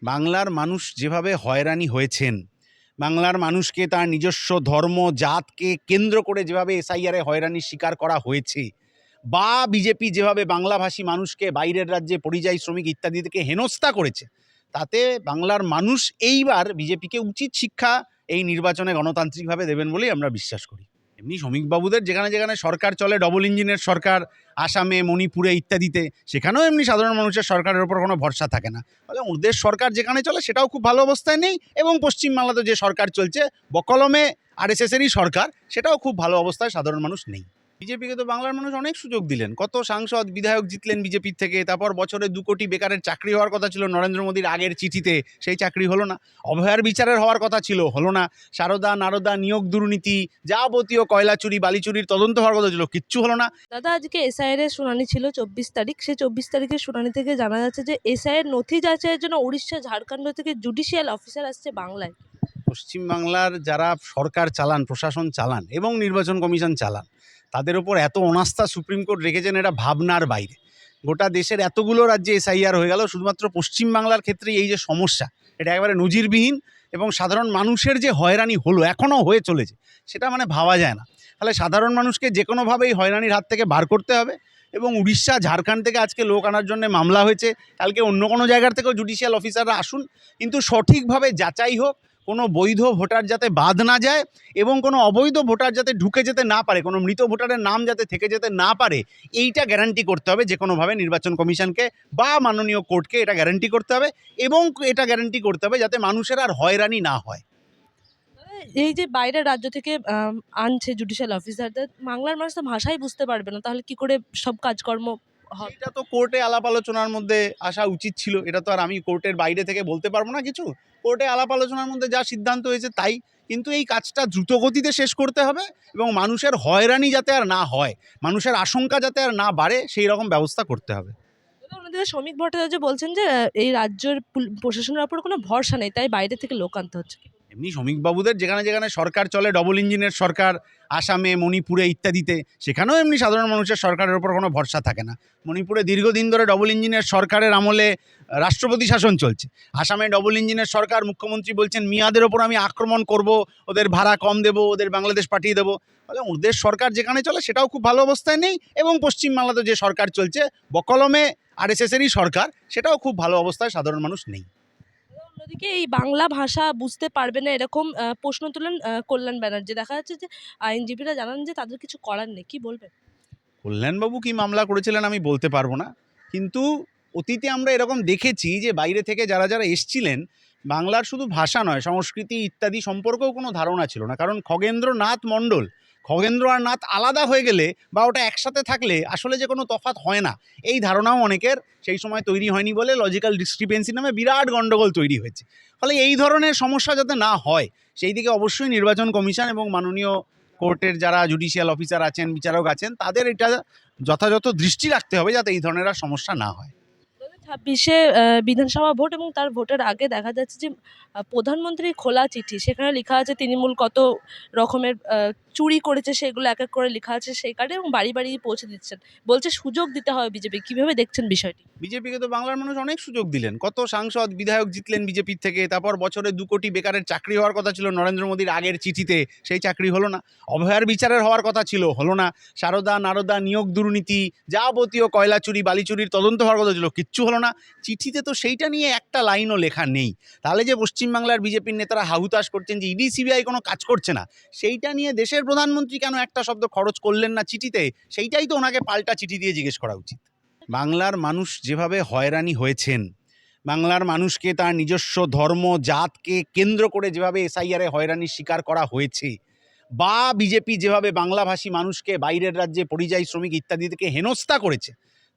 বাংলার মানুষ যেভাবে হয়রানি হয়েছেন, বাংলার মানুষকে তার নিজস্ব ধর্ম, জাতকে কেন্দ্র করে যেভাবে এসআইআরে হয়রানির শিকার করা হয়েছে, বা বিজেপি যেভাবে বাংলাভাষী মানুষকে বাইরের রাজ্যে পরিযায়ী শ্রমিক ইত্যাদি থেকে হেনস্থা করেছে, তাতে বাংলার মানুষ এইবার বিজেপিকে উচিত শিক্ষা এই নির্বাচনে গণতান্ত্রিকভাবে দেবেন বলেই আমরা বিশ্বাস করি। এমনি শ্রমিকবাবুদের যেখানে যেখানে সরকার চলে, ডবল ইঞ্জিনের সরকার, আসামে, মণিপুরে ইত্যাদিতে, সেখানেও এমনি সাধারণ মানুষের সরকারের ওপর কোনো ভরসা থাকে না। ফলে ওদের সরকার যেখানে চলে সেটাও খুব ভালো অবস্থায় নেই, এবং পশ্চিমবাংলাতে যে সরকার চলছে বকলমে আরএসএসেরই সরকার, সেটাও খুব ভালো অবস্থায় সাধারণ মানুষ নেই। বিজেপিকে তো বাংলার মানুষ অনেক সুযোগ দিলেন, কত সাংসদ বিধায়ক জিতলেন বিজেপির থেকে, তারপর বছরে 2 কোটি বেকারের চাকরি হওয়ার কথা ছিল নরেন্দ্র মোদীর আগের চিঠিতে, সেই চাকরি হলো না। অভয়ার বিচারের হওয়ার কথা ছিল, হলো না। সারদা নারদা নিয়োগ দুর্নীতি, যাবতীয় কয়লা চুরি বালি চুরির তদন্ত হওয়ার কথা ছিল, কিচ্ছু হলো না। দাদা, আজকে এসআইআর এর শুনানি ছিল 24 তারিখ। সেই 24 তারিখের শুনানি থেকে জানা যাচ্ছে যে এসআইআর নথি যাচাইয়ের জন্য উড়িষ্যা, ঝাড়খণ্ড থেকে জুডিশিয়াল অফিসার আসছে বাংলায়। পশ্চিমবাংলার যারা সরকার চালান, প্রশাসন চালান এবং নির্বাচন কমিশন চালান, তাদের ওপর এত অনাস্থা সুপ্রিম কোর্ট রেখেছেন, এটা ভাবনার বাইরে। গোটা দেশের এতগুলো রাজ্যে এসআইআর হয়ে গেল, শুধুমাত্র পশ্চিমবাংলার ক্ষেত্রে এই যে সমস্যা, এটা একেবারে নজিরবিহীন। এবং সাধারণ মানুষের যে হয়রানি হলো, এখনও হয়ে চলেছে, সেটা মানে ভাবা যায় না। তাহলে সাধারণ মানুষকে যে কোনোভাবেই হয়রানির হাত থেকে বার করতে হবে। এবং উড়িষ্যা, ঝাড়খণ্ড থেকে আজকে লোক আনার জন্য মামলা হয়েছে, কালকে অন্য কোনো জায়গার থেকেও জুডিশিয়াল অফিসাররা আসুন, কিন্তু সঠিকভাবে যাচাই হোক, কোনো বৈধ ভোটার যাতে বাদ না যায় এবং কোনো অবৈধ ভোটার যাতে ঢুকে যেতে না পারে, কোনো মৃত ভোটারের নাম যাতে থেকে যেতে না পারে, এইটা গ্যারান্টি করতে হবে যে কোনোভাবে নির্বাচন কমিশনকে বা মাননীয় কোর্টকে এটা গ্যারান্টি করতে হবে। এবং এটা গ্যারান্টি করতে হবে যাতে মানুষের আর হয়রানি না হয়। এই যে বাইরের রাজ্য থেকে আনছে জুডিশিয়াল অফিসারদের, বাংলার মানুষ তো ভাষাই বুঝতে পারবে না, তাহলে কি করে সব কাজকর্ম হবে? এটা তো কোর্টে আলাপ আলোচনার মধ্যে আসা উচিত ছিল, এটা তো আর আমি কোর্টের বাইরে থেকে বলতে পারবো না কিছু। কোর্টে আলাপ আলোচনার মধ্যে যা সিদ্ধান্ত হয়েছে তাই। কিন্তু এই কাজটা দ্রুত গতিতে শেষ করতে হবে এবং মানুষের হয়রানি যাতে আর না হয়, মানুষের আশঙ্কা যাতে আর না বাড়ে, সেই রকম ব্যবস্থা করতে হবে। দাদা, অন্যদিকে শ্রমিক ভট্টাচার্য বলছেন যে এই রাজ্যের প্রশাসনের ওপর কোনো ভরসা নেই, তাই বাইরে থেকে লোক আনতে হচ্ছে। এমনি শ্রমিকবাবুদের যেখানে যেখানে সরকার চলে, ডবল ইঞ্জিনের সরকার, আসামে, মণিপুরে ইত্যাদিতে, সেখানেও এমনি সাধারণ মানুষের সরকারের ওপর কোনো ভরসা থাকে না। মণিপুরে দীর্ঘদিন ধরে ডবল ইঞ্জিনের সরকারের আমলে রাষ্ট্রপতি শাসন চলছে। আসামে ডবল ইঞ্জিনের সরকার, মুখ্যমন্ত্রী বলছেন মিয়াদের ওপর আমি আক্রমণ করব, ওদের ভাড়া কম দেবো, ওদের বাংলাদেশ পাঠিয়ে দেবো। ফলে ওদের সরকার যেখানে চলে সেটাও খুব ভালো অবস্থায় নেই, এবং পশ্চিমবাংলাতে যে সরকার চলছে বকলমে আরএসএসেরই সরকার, সেটাও খুব ভালো অবস্থায় সাধারণ মানুষ নেই। অন্যদিকে এই বাংলা ভাষা বুঝতে পারবে না এরকম প্রশ্ন তুলেন কল্যাণ ব্যানার্জি। দেখা যাচ্ছে যে আইনজীবীরা জানান যে তাদের কিছু করার নেই, কি বলবেন? কল্যাণবাবু কী মামলা করেছিলেন আমি বলতে পারবো না, কিন্তু অতীতে আমরা এরকম দেখেছি যে বাইরে থেকে যারা যারা এসছিলেন, বাংলার শুধু ভাষা নয়, সংস্কৃতি ইত্যাদি সম্পর্কেও কোনো ধারণা ছিল না। কারণ খগেন্দ্রনাথ মণ্ডল, খগেন্দ্র আর নাথ আলাদা হয়ে গেলে বা ওটা একসাথে থাকলে আসলে যে কোনো তফাৎ হয় না, এই ধারণাও অনেকের সেই সময় তৈরি হয়নি বলে লজিক্যাল ডিসক্রিপেন্সি নামে বিরাট গণ্ডগোল তৈরি হয়েছে। ফলে এই ধরনের সমস্যা যাতে না হয়, সেই দিকে অবশ্যই নির্বাচন কমিশন এবং মাননীয় কোর্টের যারা জুডিশিয়াল অফিসার আছেন, বিচারক আছেন, তাদের এটা যথাযথ দৃষ্টি রাখতে হবে যাতে এই ধরনের আর সমস্যা না হয়। 2026-এ বিধানসভা ভোট এবং তার ভোটের আগে দেখা যাচ্ছে যে প্রধানমন্ত্রীর খোলা চিঠি, সেখানে লেখা আছে তৃণমূল কত রকমের চুরি করেছে, সেগুলো এক এক করে লেখা আছে সেই কার্ডে, এবং বাড়ি বাড়ি পৌঁছে দিচ্ছেন। বলছে সুযোগ দিতে হবে বিজেপি। কিভাবে দেখছেন বিষয়টি? বিজেপিকে তো বাংলার মানুষ অনেক সুযোগ দিলেন, কত সাংসদ বিধায়ক জিতলেন বিজেপির থেকে, তারপর বছরে 2 কোটি বেকারের চাকরি হওয়ার কথা ছিল নরেন্দ্র মোদীর আগের চিঠিতে, সেই চাকরি হলো না। অভয়ার বিচারের হওয়ার কথা ছিল, হলো না। সারদা নারদা নিয়োগ দুর্নীতি, যাবতীয় কয়লা চুরি বালি চুরির তদন্ত হওয়ার কথা ছিল, কিচ্ছু হলো না। চিঠিতে তো সেইটা নিয়ে একটা লাইনও লেখা নেই। তাহলে যে পশ্চিমবাংলার বিজেপির নেতারা হাহুতাশ করছেন যে ইডি সিবিআই কোনো কাজ করছে না, সেইটা নিয়ে দেশের প্রধানমন্ত্রী কেন একটা শব্দ খরচ করলেন না চিঠিতে, সেইটাই তো ওনাকে পাল্টা চিঠি দিয়ে জিজ্ঞেস করা উচিত। বাংলার মানুষ যেভাবে হয়রানি হয়েছেন, বাংলার মানুষকে তার নিজস্ব ধর্ম, জাতকে কেন্দ্র করে যেভাবে এসআইআরে হয়রানির শিকার করা হয়েছে, বা বিজেপি যেভাবে বাংলাভাষী মানুষকে বাইরের রাজ্যে পরিযায়ী শ্রমিক ইত্যাদি থেকে হেনস্থা করেছে,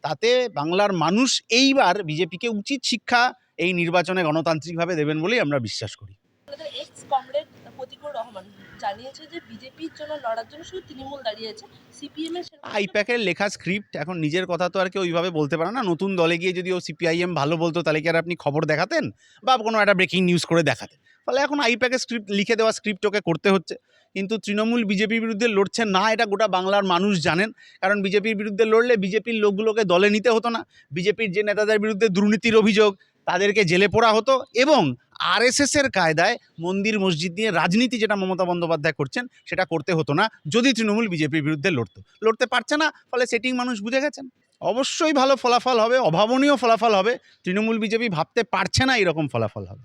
তাতে বাংলার মানুষ এইবার বিজেপিকে উচিত শিক্ষা এই নির্বাচনে গণতান্ত্রিকভাবে দেবেন বলেই আমরা বিশ্বাস করি। আমাদের এক্স কমরেড প্রতিকুর রহমান জানিয়েছে যে বিজেপির জন্য লড়ার জন্য শুধু তৃণমূল দাঁড়িয়েছে, সিপিএম এর সেরকম আইপ্যাকের লেখা স্ক্রিপ্ট, এখন নিজের কথা তো আর কেউ ওইভাবে বলতে পারে না। নতুন দলে গিয়ে যদি ও সিপিআইএম ভালো বলতো, তাহলে কি আর আপনি খবর দেখাতেন বা কোনো একটা ব্রেকিং নিউজ করে দেখাতেন? ফলে এখন আইপ্যাকের স্ক্রিপ্ট লিখে দেওয়া স্ক্রিপ্ট ওকে করতে হচ্ছে। কিন্তু তৃণমূল বিজেপির বিরুদ্ধে লড়ছে না, এটা গোটা বাংলার মানুষ জানেন। কারণ বিজেপির বিরুদ্ধে লড়লে বিজেপির লোকগুলোকে দলে নিতে হতো না। বিজেপির যে নেতাদের বিরুদ্ধে দুর্নীতির অভিযোগ, তাদেরকে জেলে পোড়া হতো এবং আরএসএসের কায়দায় মন্দির মসজিদ নিয়ে রাজনীতি যেটা মমতা বন্দ্যোপাধ্যায় করছেন সেটা করতে হতো না যদি তৃণমূল বিজেপির বিরুদ্ধে লড়তে পারছে না, ফলে সেটিং মানুষ বুঝে গেছেন। অবশ্যই ভালো ফলাফল হবে, অভাবনীয় ফলাফল হবে। তৃণমূল বিজেপি ভাবতে পারছে না এরকম ফলাফল হবে।